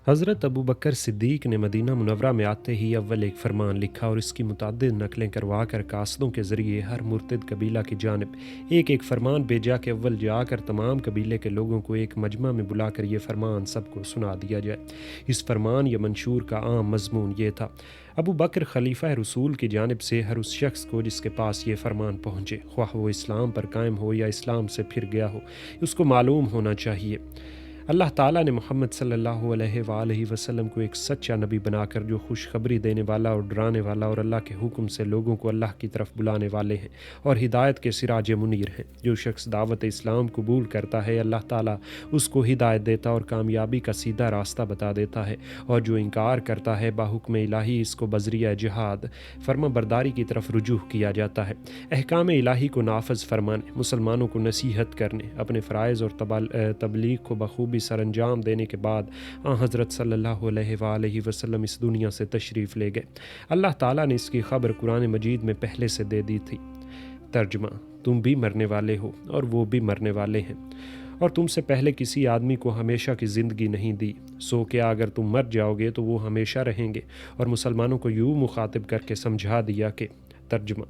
حضرت ابو بکر صدیق نے مدینہ منورہ میں آتے ہی اول ایک فرمان لکھا اور اس کی متعدد نقلیں کروا کر قاصدوں کے ذریعے ہر مرتد قبیلہ کی جانب ایک فرمان بھیجا کہ اول جا کر تمام قبیلے کے لوگوں کو ایک مجمع میں بلا کر یہ فرمان سب کو سنا دیا جائے۔ اس فرمان یا منشور کا عام مضمون یہ تھا: ابو بکر خلیفہ رسول کی جانب سے ہر اس شخص کو جس کے پاس یہ فرمان پہنچے، خواہ وہ اسلام پر قائم ہو یا اسلام سے پھر گیا ہو، اس کو معلوم ہونا چاہیے اللہ تعالیٰ نے محمد صلی اللہ علیہ وآلہ وسلم کو ایک سچا نبی بنا کر جو خوشخبری دینے والا اور ڈرانے والا اور اللہ کے حکم سے لوگوں کو اللہ کی طرف بلانے والے ہیں اور ہدایت کے سراج منیر ہیں۔ جو شخص دعوت اسلام قبول کرتا ہے اللہ تعالیٰ اس کو ہدایت دیتا اور کامیابی کا سیدھا راستہ بتا دیتا ہے، اور جو انکار کرتا ہے بحکم الہی اس کو بذریعہ جہاد فرما برداری کی طرف رجوع کیا جاتا ہے۔ احکام الہی کو نافذ فرمانے، مسلمانوں کو نصیحت کرنے، اپنے فرائض اور تبلیغ کو بخوبی سر انجام دینے کے بعد حضرت صلی اللہ علیہ وآلہ وسلم اس دنیا سے تشریف لے گئے۔ اللہ تعالیٰ نے اس کی خبر قرآن مجید میں پہلے سے دے دی تھی۔ ترجمہ: تم بھی مرنے والے ہو اور وہ بھی مرنے والے ہیں، اور تم سے پہلے کسی آدمی کو ہمیشہ کی زندگی نہیں دی، سو کیا اگر تم مر جاؤ گے تو وہ ہمیشہ رہیں گے، اور مسلمانوں کو یوں مخاطب کر کے سمجھا دیا کہ ترجمہ: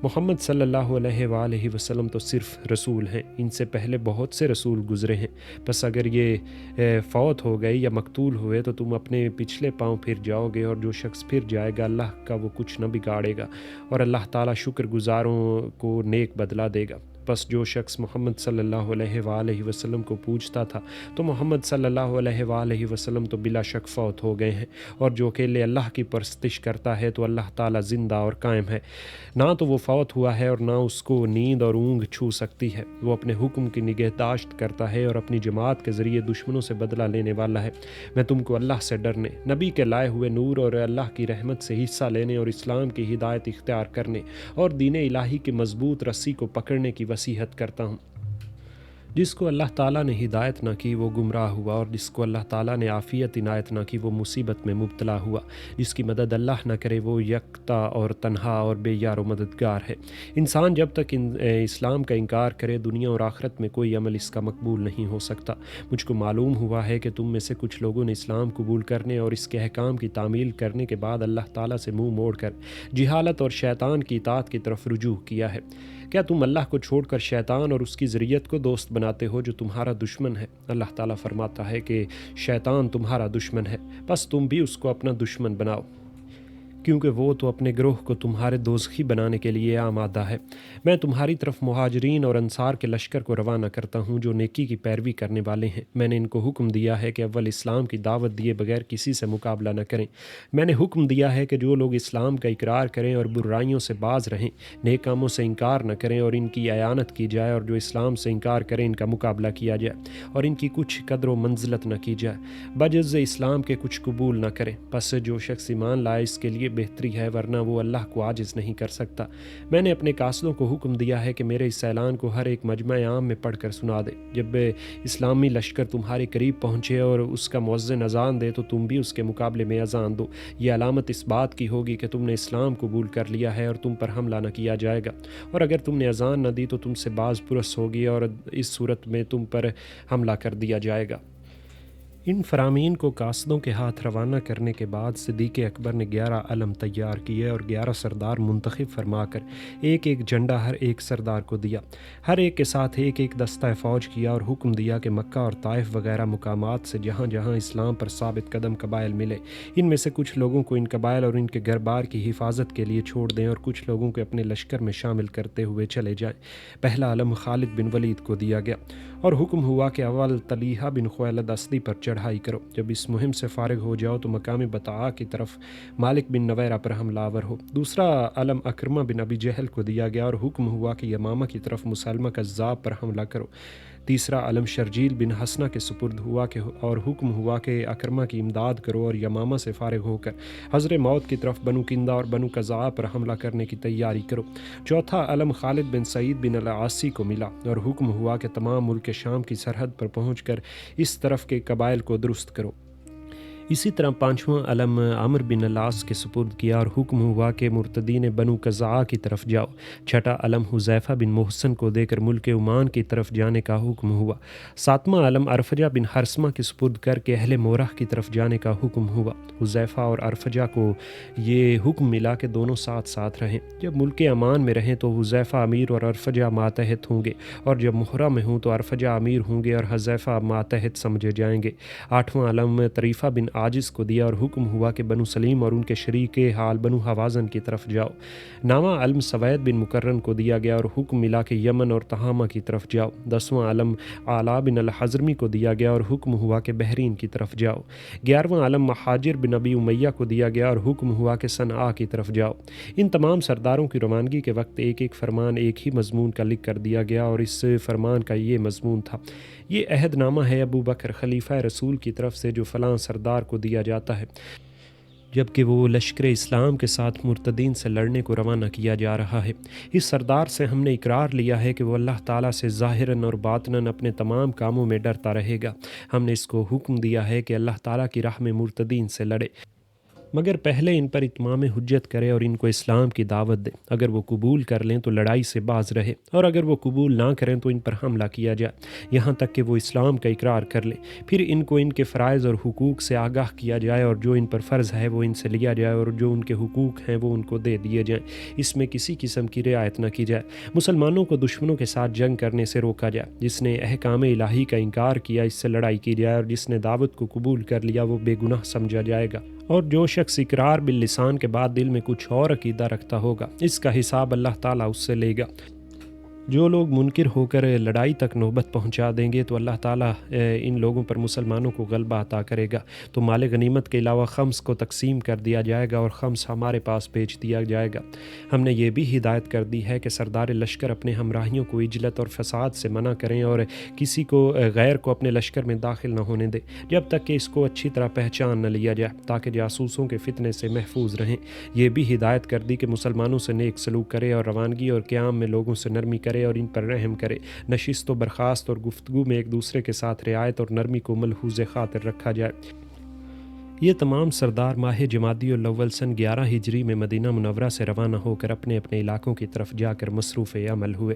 محمد صلی اللہ علیہ وآلہ وسلم تو صرف رسول ہیں، ان سے پہلے بہت سے رسول گزرے ہیں، بس اگر یہ فوت ہو گئے یا مقتول ہوئے تو تم اپنے پچھلے پاؤں پھر جاؤ گے، اور جو شخص پھر جائے گا اللہ کا وہ کچھ نہ بگاڑے گا، اور اللہ تعالیٰ شکر گزاروں کو نیک بدلہ دے گا۔ پس جو شخص محمد صلی اللہ علیہ وآلہ وسلم کو پوچھتا تھا تو محمد صلی اللہ علیہ وآلہ وسلم تو بلا شک فوت ہو گئے ہیں، اور جو اکیلے اللہ کی پرستش کرتا ہے تو اللہ تعالیٰ زندہ اور قائم ہے، نہ تو وہ فوت ہوا ہے اور نہ اس کو نیند اور اونگ چھو سکتی ہے، وہ اپنے حکم کی نگہداشت کرتا ہے اور اپنی جماعت کے ذریعے دشمنوں سے بدلہ لینے والا ہے۔ میں تم کو اللہ سے ڈرنے، نبی کے لائے ہوئے نور اور اللہ کی رحمت سے حصہ لینے اور اسلام کی ہدایت اختیار کرنے اور دین الہی کی مضبوط رسی کو پکڑنے کی وصیت کرتا ہوں۔ جس کو اللہ تعالیٰ نے ہدایت نہ کی وہ گمراہ ہوا، اور جس کو اللہ تعالیٰ نے عافیت عنایت نہ کی وہ مصیبت میں مبتلا ہوا۔ جس کی مدد اللہ نہ کرے وہ یکتا اور تنہا اور بے یار و مددگار ہے۔ انسان جب تک اسلام کا انکار کرے دنیا اور آخرت میں کوئی عمل اس کا مقبول نہیں ہو سکتا۔ مجھ کو معلوم ہوا ہے کہ تم میں سے کچھ لوگوں نے اسلام قبول کرنے اور اس کے احکام کی تعمیل کرنے کے بعد اللہ تعالیٰ سے منہ موڑ کر جہالت اور شیطان کی اطاعت کی طرف رجوع کیا ہے۔ کیا تم اللہ کو چھوڑ کر شیطان اور اس کی ذریت کو دوست بناتے ہو جو تمہارا دشمن ہے؟ اللہ تعالیٰ فرماتا ہے کہ شیطان تمہارا دشمن ہے، بس تم بھی اس کو اپنا دشمن بناؤ، کیونکہ وہ تو اپنے گروہ کو تمہارے دوزخی بنانے کے لیے آمادہ ہے۔ میں تمہاری طرف مہاجرین اور انصار کے لشکر کو روانہ کرتا ہوں جو نیکی کی پیروی کرنے والے ہیں۔ میں نے ان کو حکم دیا ہے کہ اول اسلام کی دعوت دیے بغیر کسی سے مقابلہ نہ کریں۔ میں نے حکم دیا ہے کہ جو لوگ اسلام کا اقرار کریں اور برائیوں سے باز رہیں، نیک کاموں سے انکار نہ کریں اور ان کی اعانت کی جائے، اور جو اسلام سے انکار کریں ان کا مقابلہ کیا جائے اور ان کی کچھ قدر و منزلت نہ کی جائے، بجز اسلام کے کچھ قبول نہ کریں۔ پس جو شخص ایمان لائے اس کے لیے بہتری ہے، ورنہ وہ اللہ کو عاجز نہیں کر سکتا۔ میں نے اپنے قاصدوں کو حکم دیا ہے کہ میرے اس اعلان کو ہر ایک مجمع عام میں پڑھ کر سنا دے۔ جب اسلامی لشکر تمہارے قریب پہنچے اور اس کا مؤذن اذان دے تو تم بھی اس کے مقابلے میں اذان دو۔ یہ علامت اس بات کی ہوگی کہ تم نے اسلام قبول کر لیا ہے اور تم پر حملہ نہ کیا جائے گا، اور اگر تم نے اذان نہ دی تو تم سے باز پرس ہوگی اور اس صورت میں تم پر حملہ کر دیا جائے گا۔ ان فرامین کو قاصدوں کے ہاتھ روانہ کرنے کے بعد صدیق اکبر نے 11 علم تیار کیے اور 11 سردار منتخب فرما کر ایک ایک جھنڈا ہر ایک سردار کو دیا، ہر ایک کے ساتھ ایک ایک دستہ فوج کیا، اور حکم دیا کہ مکہ اور طائف وغیرہ مقامات سے جہاں جہاں اسلام پر ثابت قدم قبائل ملے ان میں سے کچھ لوگوں کو ان قبائل اور ان کے گھر بار کی حفاظت کے لیے چھوڑ دیں اور کچھ لوگوں کو اپنے لشکر میں شامل کرتے ہوئے چلے جائیں۔ پہلا علم خالد بن ولید کو دیا گیا اور حکم ہوا کہ اول طلیحہ بن خویلد اسدی پر چڑھائی کرو، جب اس مہم سے فارغ ہو جاؤ تو مقام بطعا کی طرف مالک بن نویرہ پر حملہ آور ہو۔ دوسرا علم اکرمہ بن ابی جہل کو دیا گیا اور حکم ہوا کہ یمامہ کی طرف مسلمہ کذاب پر حملہ کرو۔ تیسرا علم شرجیل بن حسنہ کے سپرد ہوا اور حکم ہوا کہ اکرمہ کی امداد کرو اور یمامہ سے فارغ ہو کر حضر موت کی طرف بنو کندہ اور بنو قزاع پر حملہ کرنے کی تیاری کرو۔ چوتھا علم خالد بن سعید بن العاصی کو ملا اور حکم ہوا کہ تمام ملک شام کی سرحد پر پہنچ کر اس طرف کے قبائل کو درست کرو۔ اسی طرح پانچواں علم عمر بن العاص کے سپرد کیا اور حکم ہوا کہ مرتدین بنو قزاع کی طرف جاؤ۔ چھٹا علم حذیفہ بن محسن کو دے کر ملک عمان کی طرف جانے کا حکم ہوا۔ ساتواں علم ارفجہ بن حرثمہ کے سپرد کر کے اہل مورہ کی طرف جانے کا حکم ہوا۔ حذیفہ اور ارفجہ کو یہ حکم ملا کہ دونوں ساتھ ساتھ رہیں۔ جب ملک عمان میں رہیں تو حذیفہ امیر اور ارفجہ ماتحت ہوں گے، اور جب مہرہ میں ہوں تو ارفجہ امیر ہوں گے اور حذیفہ ماتحت سمجھے جائیں گے۔ آٹھواں علم طریفہ بن عاجز کو دیا اور حکم ہوا کہ بنو سلیم اور ان کے شریک حال بنو حوازن کی طرف جاؤ۔ نواں علم سوید بن مکرن کو دیا گیا اور حکم ملا کہ یمن اور تہامہ کی طرف جاؤ۔ دسواں علم اعلیٰ بن الحضرمی کو دیا گیا اور حکم ہوا کہ بحرین کی طرف جاؤ۔ گیارہواں علم مہاجر بن ابی امیہ کو دیا گیا اور حکم ہوا کہ صنعاء کی طرف جاؤ۔ ان تمام سرداروں کی روانگی کے وقت ایک ایک فرمان ایک ہی مضمون کا لکھ کر دیا گیا، اور اس فرمان کا یہ مضمون تھا: یہ عہد نامہ ہے ابو بکر خلیفہ رسول کی طرف سے جو فلاں سردار کو دیا جاتا ہے جبکہ وہ لشکر اسلام کے ساتھ مرتدین سے لڑنے کو روانہ کیا جا رہا ہے۔ اس سردار سے ہم نے اقرار لیا ہے کہ وہ اللہ تعالیٰ سے ظاہراً اور باطناً اپنے تمام کاموں میں ڈرتا رہے گا۔ ہم نے اس کو حکم دیا ہے کہ اللہ تعالیٰ کی راہ میں مرتدین سے لڑے، مگر پہلے ان پر اتمام حجت کرے اور ان کو اسلام کی دعوت دے۔ اگر وہ قبول کر لیں تو لڑائی سے باز رہے، اور اگر وہ قبول نہ کریں تو ان پر حملہ کیا جائے یہاں تک کہ وہ اسلام کا اقرار کر لیں۔ پھر ان کو ان کے فرائض اور حقوق سے آگاہ کیا جائے، اور جو ان پر فرض ہے وہ ان سے لیا جائے، اور جو ان کے حقوق ہیں وہ ان کو دے دیے جائیں۔ اس میں کسی قسم کی رعایت نہ کی جائے۔ مسلمانوں کو دشمنوں کے ساتھ جنگ کرنے سے روکا جائے۔ جس نے احکام الہی کا انکار کیا اس سے لڑائی کی جائے، اور جس نے دعوت کو قبول کر لیا وہ بے گناہ سمجھا جائے گا، اور جو شخص اقرار باللسان کے بعد دل میں کچھ اور عقیدہ رکھتا ہوگا اس کا حساب اللہ تعالیٰ اس سے لے گا۔ جو لوگ منکر ہو کر لڑائی تک نوبت پہنچا دیں گے تو اللہ تعالیٰ ان لوگوں پر مسلمانوں کو غلبہ عطا کرے گا، تو مال غنیمت کے علاوہ خمس کو تقسیم کر دیا جائے گا اور خمس ہمارے پاس بھیج دیا جائے گا۔ ہم نے یہ بھی ہدایت کر دی ہے کہ سردار لشکر اپنے ہمراہیوں کو عجلت اور فساد سے منع کریں اور کسی کو غیر کو اپنے لشکر میں داخل نہ ہونے دیں جب تک کہ اس کو اچھی طرح پہچان نہ لیا جائے، تاکہ جاسوسوں کے فتنے سے محفوظ رہیں۔ یہ بھی ہدایت کر دی کہ مسلمانوں سے نیک سلوک کرے اور روانگی اور قیام میں لوگوں سے نرمی کرے اور ان پر رحم کرے۔ نشست و برخاست اور گفتگو میں ایک دوسرے کے ساتھ رعایت اور نرمی کو ملحوظ خاطر رکھا جائے۔ یہ تمام سردار ماہ جمادی الاول سن 11 ہجری میں مدینہ منورہ سے روانہ ہو کر اپنے اپنے علاقوں کی طرف جا کر مصروف عمل ہوئے۔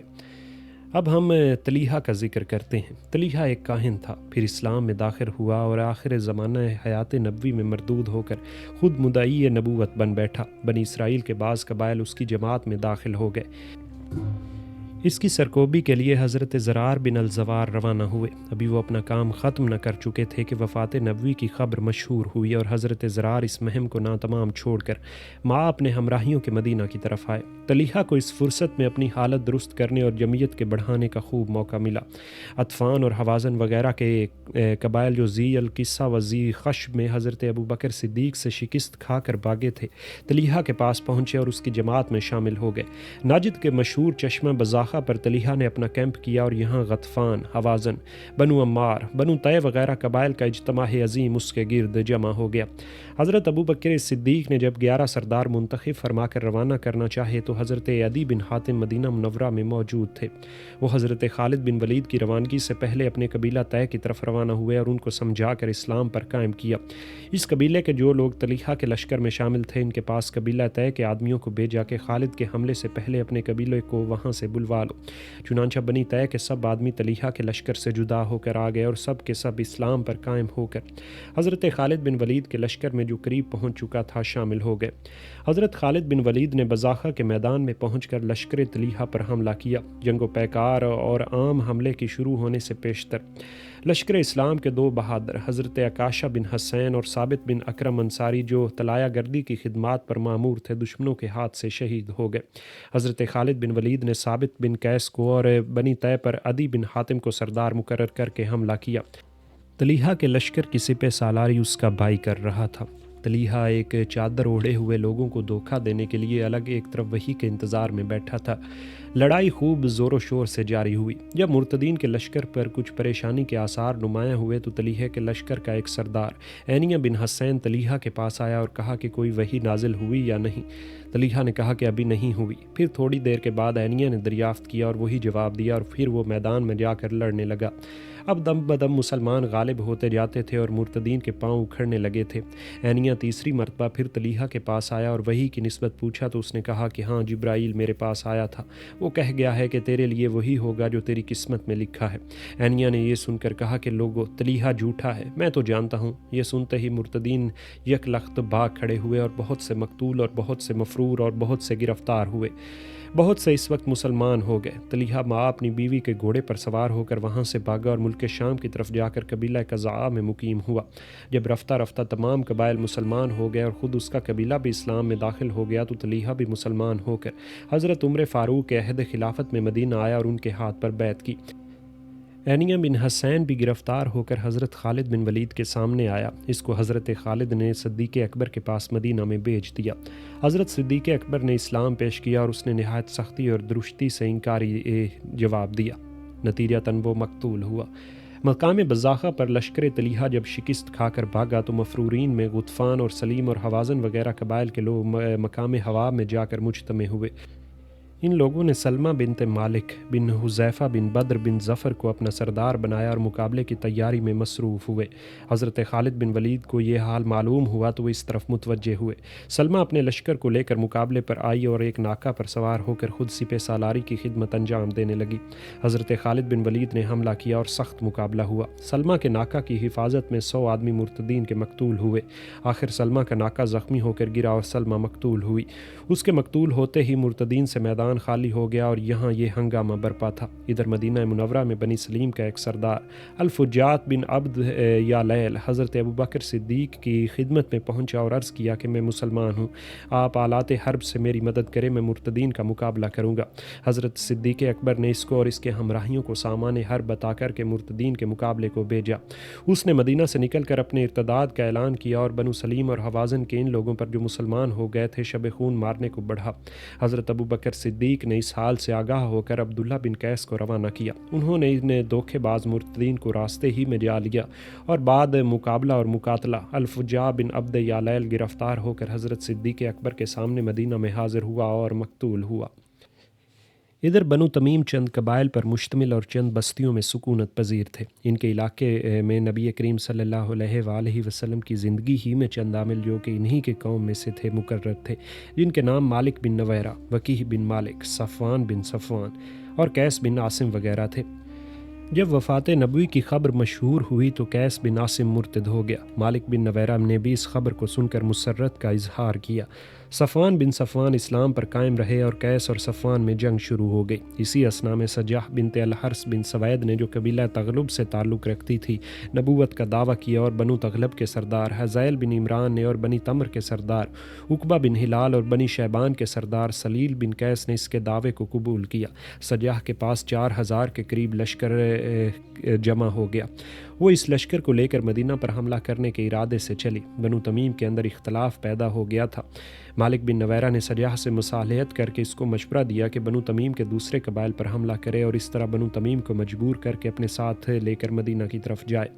اب ہم طلیحہ کا ذکر کرتے ہیں۔ طلیحہ ایک کاہن تھا، پھر اسلام میں داخل ہوا اور آخر زمانہ حیات نبوی میں مردود ہو کر خود مدعی نبوت بن بیٹھا۔ بنی اسرائیل کے بعض قبائل اس کی جماعت میں داخل ہو گئے۔ اس کی سرکوبی کے لیے حضرت زرار بن الزوار روانہ ہوئے۔ ابھی وہ اپنا کام ختم نہ کر چکے تھے کہ وفات نبوی کی خبر مشہور ہوئی، اور حضرت زرار اس مہم کو ناتمام چھوڑ کر ماں اپنے ہمراہیوں کے مدینہ کی طرف آئے۔ طلیحہ کو اس فرصت میں اپنی حالت درست کرنے اور جمعیت کے بڑھانے کا خوب موقع ملا۔ اطفان اور حوازن وغیرہ کے قبائل جو ذی القصہ و ذی خشب میں حضرت ابو بکر صدیق سے شکست کھا کر بھاگے تھے، طلیحہ کے پاس پہنچے اور اس کی جماعت میں شامل ہو گئے۔ ناجد کے مشہور چشمہ بزاخہ پر طلیحہ نے اپنا کیمپ کیا اور یہاں غطفان، حوازن، بنو عمار، بنو طے وغیرہ قبائل کا اجتماع عظیم اس کے گرد جمع ہو گیا۔ حضرت ابو بکر صدیق نے جب 11 سردار منتخب فرما کر روانہ کرنا چاہے تو حضرت عدی بن حاتم مدینہ منورہ میں موجود تھے۔ وہ حضرت خالد بن ولید کی روانگی سے پہلے اپنے قبیلہ طے کی طرف روانہ ہوئے اور ان کو سمجھا کر اسلام پر قائم کیا۔ اس قبیلے کے جو لوگ طلیحہ کے لشکر میں شامل تھے ان کے پاس قبیلہ طے کے آدمیوں کو بھیجا کہ خالد کے حملے سے پہلے اپنے قبیلے کو وہاں سے بلوا لو۔ چنانچہ بنی طے کے سب آدمی طلیحہ کے لشکر سے جدا ہو کر آ گئے اور سب کے سب اسلام پر قائم ہو کر حضرت خالد بن ولید کے لشکر میں جو قریب پہنچ چکا تھا شامل ہو گئے۔ حضرت خالد بن ولید نے بزاخہ کے میدان میں پہنچ کر لشکر طلیحہ پر حملہ کیا۔ جنگ و پیکار اور عام حملے کی شروع ہونے سے پیشتر لشکر اسلام کے 2 بہادر حضرت عکاشہ بن حسین اور ثابت بن اکرم انصاری جو طلایہ گردی کی خدمات پر مامور تھے دشمنوں کے ہاتھ سے شہید ہو گئے۔ حضرت خالد بن ولید نے ثابت بن قیس کو اور بنی طے پر عدی بن حاتم کو سردار مقرر کر کے حملہ کیا۔ طلیحہ کے لشکر کی سپہ سالاری اس کا بھائی کر رہا تھا۔ طلیحہ ایک چادر اوڑھے ہوئے لوگوں کو دھوکہ دینے کے لیے الگ ایک طرف وحی کے انتظار میں بیٹھا تھا۔ لڑائی خوب زور و شور سے جاری ہوئی۔ جب مرتدین کے لشکر پر کچھ پریشانی کے آثار نمایاں ہوئے تو طلیحہ کے لشکر کا ایک سردار عینیہ بن حسین طلیحہ کے پاس آیا اور کہا کہ کوئی وحی نازل ہوئی یا نہیں۔ طلیحہ نے کہا کہ ابھی نہیں ہوئی۔ پھر تھوڑی دیر کے بعد عینیہ نے دریافت کیا اور وہی جواب دیا، اور پھر وہ میدان میں جا کر لڑنے لگا۔ اب دم بدم مسلمان غالب ہوتے جاتے تھے اور مرتدین کے پاؤں اکھڑنے لگے تھے۔ اینیا تیسری مرتبہ پھر طلیحہ کے پاس آیا اور وحی کی نسبت پوچھا تو اس نے کہا کہ ہاں، جبرائیل میرے پاس آیا تھا، وہ کہہ گیا ہے کہ تیرے لیے وہی ہوگا جو تیری قسمت میں لکھا ہے۔ اینیا نے یہ سن کر کہا کہ لوگو، طلیحہ جھوٹا ہے، میں تو جانتا ہوں۔ یہ سنتے ہی مرتدین یک لخت بھاگ کھڑے ہوئے اور بہت سے مقتول اور بہت سے مفرور اور بہت سے گرفتار ہوئے۔ بہت سے اس وقت مسلمان ہو گئے۔ طلیحہ ماں اپنی بیوی کے گھوڑے پر سوار ہو کر وہاں سے بھاگا اور ملک شام کی طرف جا کر قبیلہ قزاع میں مقیم ہوا۔ جب رفتہ رفتہ تمام قبائل مسلمان ہو گئے اور خود اس کا قبیلہ بھی اسلام میں داخل ہو گیا تو طلیحہ بھی مسلمان ہو کر حضرت عمر فاروق کے عہد خلافت میں مدینہ آیا اور ان کے ہاتھ پر بیعت کی۔ اینیا بن حسین بھی گرفتار ہو کر حضرت خالد بن ولید کے سامنے آیا۔ اس کو حضرت خالد نے صدیق اکبر کے پاس مدینہ میں بھیج دیا۔ حضرت صدیق اکبر نے اسلام پیش کیا اور اس نے نہایت سختی اور درشتی سے انکاری جواب دیا، نتیجتاً وہ مقتول ہوا۔ مقام بزاخہ پر لشکر طلیحہ جب شکست کھا کر بھاگا تو مفرورین میں غطفان اور سلیم اور حوازن وغیرہ قبائل کے لوگ مقام ہوا میں جا کر مجتمع ہوئے۔ ان لوگوں نے سلمہ بنت مالک بن حذیفہ بن بدر بن ظفر کو اپنا سردار بنایا اور مقابلے کی تیاری میں مصروف ہوئے۔ حضرت خالد بن ولید کو یہ حال معلوم ہوا تو وہ اس طرف متوجہ ہوئے۔ سلمہ اپنے لشکر کو لے کر مقابلے پر آئی اور ایک ناکہ پر سوار ہو کر خود سپہ سالاری کی خدمت انجام دینے لگی۔ حضرت خالد بن ولید نے حملہ کیا اور سخت مقابلہ ہوا۔ سلمہ کے ناکہ کی حفاظت میں 100 آدمی مرتدین کے مقتول ہوئے۔ آخر سلمہ کا ناکہ زخمی ہو کر گرا اور سلمہ مقتول ہوئی۔ اس کے مقتول ہوتے ہی مرتدین سے میدان خالی ہو گیا اور یہاں یہ ہنگامہ برپا تھا۔ ادھر مدینہ منورہ میں بنی سلیم کا ایک سردار الفجات بن عبد یا لیل حضرت ابوبکر صدیق کی خدمت میں پہنچا اور عرض کیا کہ میں مسلمان ہوں، آپ آلات حرب سے میری مدد کریں، میں مرتدین کا مقابلہ کروں گا۔ حضرت صدیق اکبر نے اس کو اور اس کے ہمراہیوں کو سامان حرب بتا کر کے مرتدین کے مقابلے کو بھیجا۔ اس نے مدینہ سے نکل کر اپنے ارتداد کا اعلان کیا اور بنو سلیم اور حوازن کے ان لوگوں پر جو مسلمان ہو گئے تھے شب خون مارنے کو بڑھا۔ حضرت ابوبکر صدیق نے اس حال سے آگاہ ہو کر عبداللہ بن قیس کو روانہ کیا۔ انہوں نے انہیں دھوکے باز مرتدین کو راستے ہی میں جا لیا اور بعد مقابلہ اور مقاتلہ الفجاء بن عبد یالیل گرفتار ہو کر حضرت صدیق اکبر کے سامنے مدینہ میں حاضر ہوا اور مقتول ہوا۔ ادھر بنو تمیم چند قبائل پر مشتمل اور چند بستیوں میں سکونت پذیر تھے۔ ان کے علاقے میں نبی کریم صلی اللہ علیہ وآلہ وسلم کی زندگی ہی میں چند عامل جو کہ انہی کے قوم میں سے تھے مقرر تھے، جن کے نام مالک بن نویرہ، وکیح بن مالک، صفوان بن صفوان اور قیس بن عاصم وغیرہ تھے۔ جب وفات نبوی کی خبر مشہور ہوئی تو قیس بن عاصم مرتد ہو گیا۔ مالک بن نویرہ نے بھی اس خبر کو سن کر مسرت کا اظہار کیا۔ صفوان بن صفوان اسلام پر قائم رہے اور قیس اور صفوان میں جنگ شروع ہو گئی۔ اسی اثنا میں سجاح بنت الحرث بن سوید نے جو قبیلہ تغلب سے تعلق رکھتی تھی نبوت کا دعویٰ کیا اور بنو تغلب کے سردار حزیل بن عمران نے اور بنی تمر کے سردار عقبہ بن ہلال اور بنی شیبان کے سردار سلیل بن قیس نے اس کے دعوے کو قبول کیا۔ سجاح کے پاس 4000 کے قریب لشکر جمع ہو گیا۔ وہ اس لشکر کو لے کر مدینہ پر حملہ کرنے کے ارادے سے چلی۔ بنو تمیم کے اندر اختلاف پیدا ہو گیا تھا۔ مالک بن نویرہ نے سجاح سے مصالحت کر کے اس کو مشورہ دیا کہ بنو تمیم کے دوسرے قبائل پر حملہ کرے اور اس طرح بنو تمیم کو مجبور کر کے اپنے ساتھ لے کر مدینہ کی طرف جائے۔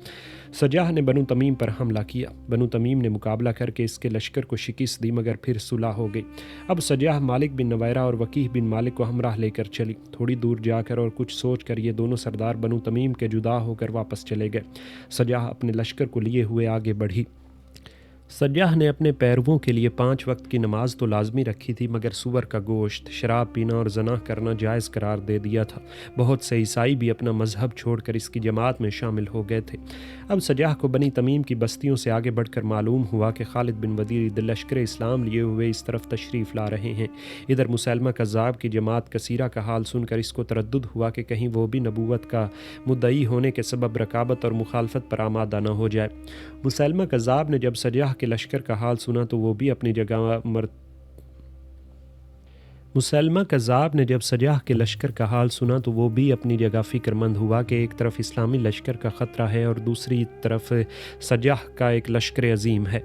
سجاح نے بنو تمیم پر حملہ کیا۔ بنو تمیم نے مقابلہ کر کے اس کے لشکر کو شکست دی مگر پھر صلح ہو گئی۔ اب سجاح مالک بن نویرہ اور وکیح بن مالک کو ہمراہ لے کر چلی۔ تھوڑی دور جا کر اور کچھ سوچ کر یہ دونوں سردار بنو تمیم کے جدا ہو کر واپس چلے گئے۔ سجاح اپنے لشکر کو لیے ہوئے آگے بڑھی۔ سجاح نے اپنے پیرووں کے لیے 5 وقت کی نماز تو لازمی رکھی تھی مگر سور کا گوشت، شراب پینا اور زنا کرنا جائز قرار دے دیا تھا۔ بہت سے عیسائی بھی اپنا مذہب چھوڑ کر اس کی جماعت میں شامل ہو گئے تھے۔ اب سجاح کو بنی تمیم کی بستیوں سے آگے بڑھ کر معلوم ہوا کہ خالد بن ولید لشکر اسلام لیے ہوئے اس طرف تشریف لا رہے ہیں۔ ادھر مسیلمہ کذاب کی جماعت کثیرہ کا حال سن کر اس کو تردد ہوا کہ کہیں وہ بھی نبوت کا مدعی ہونے کے سبب رقابت اور مخالفت پر آمادہ نہ ہو جائے۔ مسیلمہ کذاب نے جب سجاح کے لشکر کا حال سنا تو وہ بھی اپنی جگہ مسلمہ کذاب نے جب سجاح کے لشکر کا حال سنا تو وہ بھی اپنی جگہ فکر مند ہوا کہ ایک طرف اسلامی لشکر کا خطرہ ہے اور دوسری طرف سجاح کا ایک لشکر عظیم ہے۔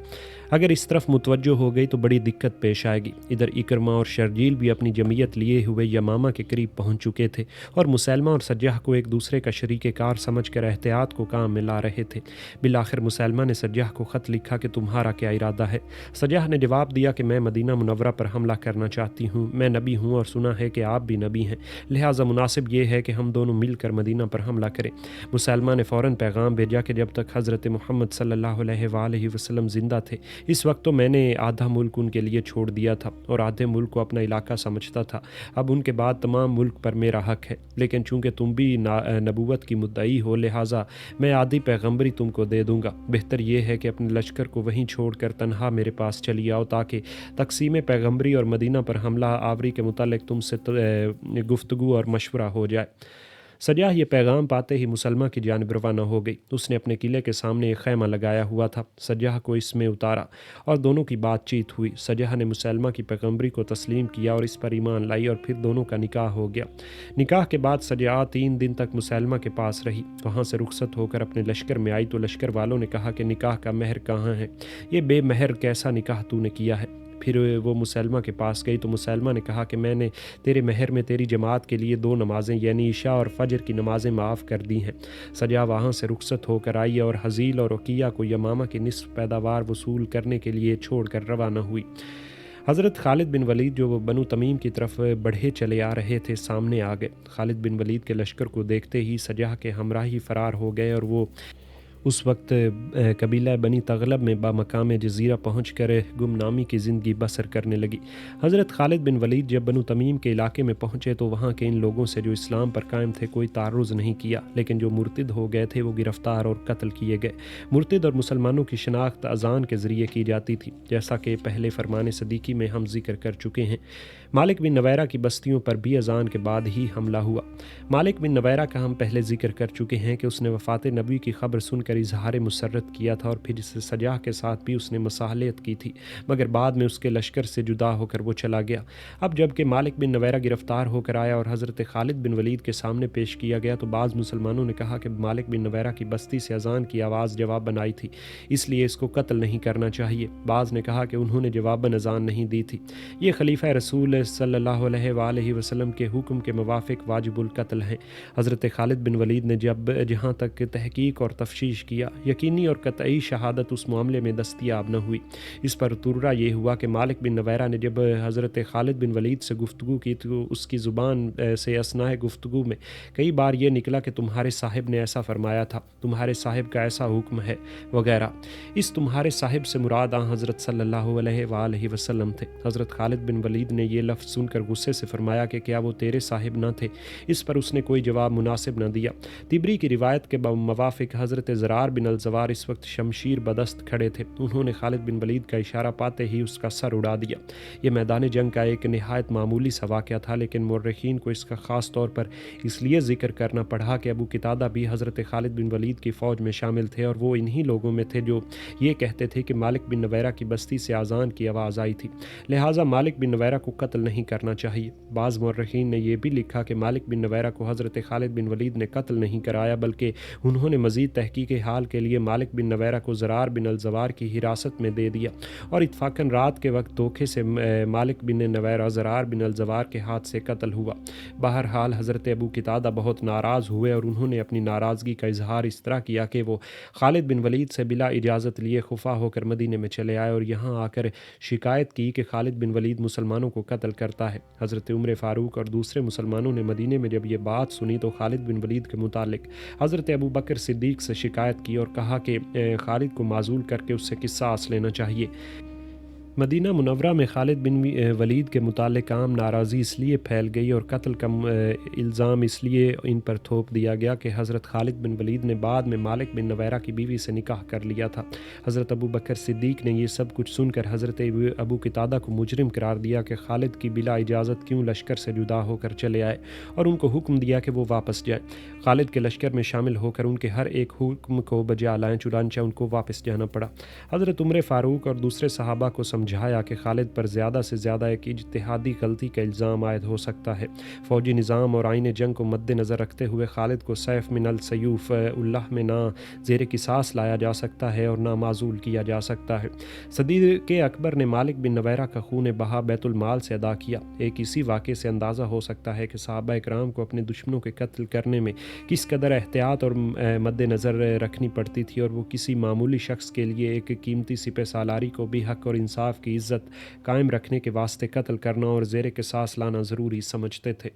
اگر اس طرف متوجہ ہو گئی تو بڑی دقت پیش آئے گی۔ ادھر اکرمہ اور شرجیل بھی اپنی جمعیت لیے ہوئے یمامہ کے قریب پہنچ چکے تھے اور مسیلمہ اور سجاح کو ایک دوسرے کا شریک کار سمجھ کر احتیاط کو کام میں لا رہے تھے۔ بالآخر مسیلمہ نے سجاح کو خط لکھا کہ تمہارا کیا ارادہ ہے؟ سجاح نے جواب دیا کہ میں مدینہ منورہ پر حملہ کرنا چاہتی ہوں، میں نبی ہوں اور سنا ہے کہ آپ بھی نبی ہیں، لہٰذا مناسب یہ ہے کہ ہم دونوں مل کر مدینہ پر حملہ کریں۔ مسیلمہ نے فوراً پیغام بھیجا کہ جب تک حضرت محمد صلی اللہ علیہ وآلہ وسلم زندہ تھے اس وقت تو میں نے آدھا ملک ان کے لیے چھوڑ دیا تھا اور آدھے ملک کو اپنا علاقہ سمجھتا تھا، اب ان کے بعد تمام ملک پر میرا حق ہے، لیکن چونکہ تم بھی نبوت کی مدعی ہو لہٰذا میں آدھی پیغمبری تم کو دے دوں گا۔ بہتر یہ ہے کہ اپنے لشکر کو وہیں چھوڑ کر تنہا میرے پاس چلی آؤ تاکہ تقسیم پیغمبری اور مدینہ پر حملہ آوری کے متعلق تم سے گفتگو اور مشورہ ہو جائے۔ سجاہ یہ پیغام پاتے ہی مسلمہ کی جانب روانہ ہو گئی۔ اس نے اپنے قلعے کے سامنے ایک خیمہ لگایا ہوا تھا، سجاہ کو اس میں اتارا اور دونوں کی بات چیت ہوئی۔ سجاہ نے مسلمہ کی پیغمبری کو تسلیم کیا اور اس پر ایمان لائی اور پھر دونوں کا نکاح ہو گیا۔ نکاح کے بعد سجاہ 3 دن تک مسلمہ کے پاس رہی، وہاں سے رخصت ہو کر اپنے لشکر میں آئی تو لشکر والوں نے کہا کہ نکاح کا مہر کہاں ہے؟ یہ بے مہر کیسا نکاح تو نے کیا ہے؟ پھر وہ مسلمہ کے پاس گئی تو مسلمہ نے کہا کہ میں نے تیرے مہر میں تیری جماعت کے لیے 2 نمازیں یعنی عشاء اور فجر کی نمازیں معاف کر دی ہیں۔ سجا وہاں سے رخصت ہو کر آئی اور حزیل اور رقیہ کو یمامہ کی نصف پیداوار وصول کرنے کے لیے چھوڑ کر روانہ ہوئی۔ حضرت خالد بن ولید جو بنو تمیم کی طرف بڑھے چلے آ رہے تھے سامنے آ گئے۔ خالد بن ولید کے لشکر کو دیکھتے ہی سجا کے ہمراہ ہی فرار ہو گئے اور وہ اس وقت قبیلہ بنی تغلب میں بامقام جزیرہ پہنچ کر گمنامی کی زندگی بسر کرنے لگی۔ حضرت خالد بن ولید جب بنو تمیم کے علاقے میں پہنچے تو وہاں کے ان لوگوں سے جو اسلام پر قائم تھے کوئی تعرض نہیں کیا، لیکن جو مرتد ہو گئے تھے وہ گرفتار اور قتل کیے گئے۔ مرتد اور مسلمانوں کی شناخت اذان کے ذریعے کی جاتی تھی، جیسا کہ پہلے فرمان صدیقی میں ہم ذکر کر چکے ہیں۔ مالک بن نویرہ کی بستیوں پر بھی اذان کے بعد ہی حملہ ہوا۔ مالک بن نویرہ کا ہم پہلے ذکر کر چکے ہیں کہ اس نے وفات نبی کی خبر سن کر اظہار مسرت کیا تھا اور پھر سجاہ کے ساتھ بھی اس نے مصالحت کی تھی، مگر بعد میں اس کے لشکر سے جدا ہو کر وہ چلا گیا۔ اب جب کہ مالک بن نویرہ گرفتار ہو کر آیا اور حضرت خالد بن ولید کے سامنے پیش کیا گیا تو بعض مسلمانوں نے کہا کہ مالک بن نویرہ کی بستی سے اذان کی آواز جواب بنائی تھی، اس لیے اس کو قتل نہیں کرنا چاہیے۔ بعض نے کہا کہ انہوں نے جواباً اذان نہیں دی تھی۔ یہ خلیفہ رسول صلی اللہ علیہ وآلہ وسلم کے حکم کے موافق واجب القتل ہیں۔ حضرت خالد بن ولید نے جہاں تک تحقیق اور تفتیش کیا، یقینی اور قطعی شہادت اس معاملے میں دستیاب نہ ہوئی۔ اس پر ترجمہ یہ ہوا کہ مالک بن نویرہ نے جب حضرت خالد بن ولید سے گفتگو کی تو اس کی زبان سے اثناء گفتگو میں کئی بار یہ نکلا کہ تمہارے صاحب نے ایسا فرمایا تھا، تمہارے صاحب کا ایسا حکم ہے وغیرہ۔ اس تمہارے صاحب سے مراد حضرت صلی اللہ علیہ وآلہ وسلم تھے۔ حضرت خالد بن ولید نے یہ لفظ سن کر غصے سے فرمایا کہ کیا وہ تیرے صاحب نہ تھے؟ اس پر اس نے کوئی جواب مناسب نہ دیا۔ طبری کی روایت کے موافق حضرت زرار بن الزوار اس وقت شمشیر بدست کھڑے تھے، انہوں نے خالد بن ولید کا اشارہ پاتے ہی اس کا سر اڑا دیا۔ یہ میدان جنگ کا ایک نہایت معمولی سا واقعہ تھا، لیکن مورخین کو اس کا خاص طور پر اس لیے ذکر کرنا پڑا کہ ابو قتادہ بھی حضرت خالد بن ولید کی فوج میں شامل تھے اور وہ انہی لوگوں میں تھے جو یہ کہتے تھے کہ مالک بن نویرہ کی بستی سے اذان کی آواز آئی تھی، لہٰذا مالک بن نویرہ کو قتل نہیں کرنا چاہیے۔ بعض مورخین نے یہ بھی لکھا کہ مالک بن نویرہ کو حضرت خالد بن ولید نے قتل نہیں کرایا، بلکہ انہوں نے مزید تحقیق حال کے لیے مالک بن نویرہ کو زرار بن الزوار کی حراست میں دے دیا اور اتفاقاً رات کے وقت دھوکے سے مالک بن نویرہ زرار بن الزوار کے ہاتھ سے قتل ہوا۔ بہرحال حضرت ابو قتادہ بہت ناراض ہوئے اور انہوں نے اپنی ناراضگی کا اظہار اس طرح کیا کہ وہ خالد بن ولید سے بلا اجازت لیے خفا ہو کر مدینے میں چلے آئے اور یہاں آ کر شکایت کی کہ خالد بن ولید مسلمانوں کو قتل کرتا ہے۔ حضرت عمر فاروق اور دوسرے مسلمانوں نے مدینے میں جب یہ بات سنی تو خالد بن ولید کے متعلق حضرت ابو بکر صدیق سے شکایت کی اور کہا کہ خالد کو معزول کر کے اس سے قصاص لینا چاہیے۔ مدینہ منورہ میں خالد بن ولید کے متعلق عام ناراضی اس لیے پھیل گئی اور قتل کا الزام اس لیے ان پر تھوپ دیا گیا کہ حضرت خالد بن ولید نے بعد میں مالک بن نویرہ کی بیوی سے نکاح کر لیا تھا۔ حضرت ابو بکر صدیق نے یہ سب کچھ سن کر حضرت ابو قتادہ کو مجرم قرار دیا کہ خالد کی بلا اجازت کیوں لشکر سے جدا ہو کر چلے آئے اور ان کو حکم دیا کہ وہ واپس جائیں۔ خالد کے لشکر میں شامل ہو کر ان کے ہر ایک حکم کو بجا لائیں، چنانچہ ان کو واپس جانا پڑا۔ حضرت عمر فاروق اور دوسرے صحابہ کو سمجھایا کہ خالد پر زیادہ سے زیادہ ایک اجتہادی غلطی کا الزام عائد ہو سکتا ہے۔ فوجی نظام اور آئین جنگ کو مد نظر رکھتے ہوئے خالد کو سیف من السیوف اللہ میں نہ زیر قصاص لایا جا سکتا ہے اور نہ معزول کیا جا سکتا ہے۔ صدیق اکبر نے مالک بن نویرہ کا خون بہا بیت المال سے ادا کیا۔ ایک اسی واقعے سے اندازہ ہو سکتا ہے کہ صحابہ اکرام کو اپنے دشمنوں کے قتل کرنے میں کس قدر احتیاط اور مد نظر رکھنی پڑتی تھی اور وہ کسی معمولی شخص کے لیے ایک قیمتی سپہ سالاری کو بھی حق اور انصاف انصاف کی عزت قائم رکھنے کے واسطے قتل کرنا اور زیر قصاص لانا ضروری سمجھتے تھے۔